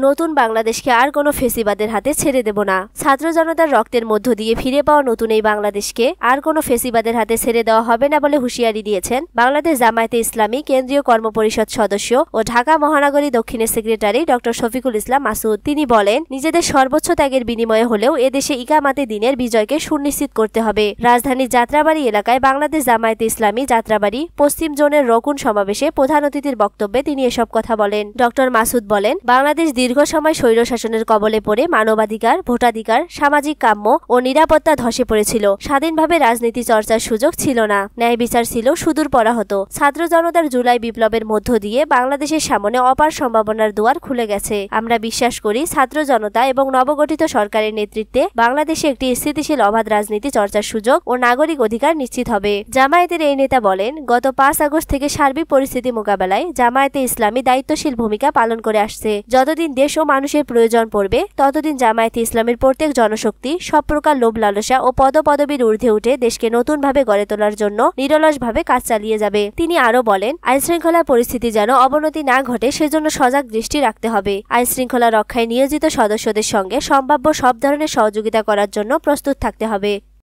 নতুন বাংলাদেশকে আর কোনো ফেসিবাদের হাতে ছেড়ে দেব না। ছাত্র জনতার রক্তের মধ্য দিয়ে ফিরে পাওয়া নতুন এই বাংলাদেশকে আর কোনো ফেসিবাদের হাতে ছেড়ে দেওয়া হবে না বলে হুঁশিয়ারি দিয়েছেন বাংলাদেশ জামায়াতে ইসলামী কেন্দ্রীয় কর্মপরিষদ সদস্য ও ঢাকা মহানগরী দক্ষিণের সেক্রেটারি ডক্টর শফিকুল ইসলাম মাসুদ। তিনি বলেন, নিজেদের সর্বোচ্চ ত্যাগের বিনিময়ে হলেও এদেশে ইকামাতে দিনের বিজয়কে সুনিশ্চিত করতে হবে। রাজধানীর যাত্রাবাড়ি এলাকায় বাংলাদেশ জামায়াতে ইসলামী যাত্রাবাড়ি পশ্চিম জোনের রকুন সমাবেশে প্রধান অতিথির বক্তব্যে তিনি এসব কথা বলেন। ডক্টর মাসুদ বলেন, বাংলাদেশ দীর্ঘ সময় স্বৈরশাসনের কবলে পড়ে মানবাধিকার, ভোটাধিকার, সামাজিক কাম্য ও নিরাপত্তা ধসে পড়েছিল। স্বাধীনভাবে রাজনীতি চর্চার সুযোগ ছিল না। ন্যায় বিচার ছিল সুদূর পরাহত। ছাত্র জনতার জুলাই বিপ্লবের মধ্য দিয়ে বাংলাদেশের সামনে অপার সম্ভাবনার দুয়ার খুলে গেছে। আমরা বিশ্বাস করি, ছাত্র জনতা এবং নবগঠিত সরকারের নেতৃত্বে বাংলাদেশে একটি স্থিতিশীল অবাধ রাজনীতি চর্চার সুযোগ ও নাগরিক অধিকার নিশ্চিত হবে। জামায়াতের এই নেতা বলেন, গত 5 আগস্ট থেকে সার্বিক পরিস্থিতি মোকাবেলায় জামায়াতে ইসলামী দায়িত্বশীল ভূমিকা পালন করে আসছে। যতদিন দেশ ও মানুষের প্রয়োজন পড়বে ততদিন জামায়াতে ইসলামের প্রত্যেক জনশক্তি সব প্রকার লোভ লালসা ও পদপদবীর ঊর্ধ্বে উঠে দেশকে নতুনভাবে গড়ে তোলার জন্য নিরলসভাবে কাজ চালিয়ে যাবে। তিনি আরো বলেন, আইনশৃঙ্খলা পরিস্থিতি যেন অবনতি না ঘটে সেজন্য সজাগ দৃষ্টি রাখতে হবে। আইনশৃঙ্খলা রক্ষায় নিয়োজিত সদস্যদের সঙ্গে সম্ভাব্য সব ধরনের সহযোগিতা করার জন্য প্রস্তুত থাকতে হবে।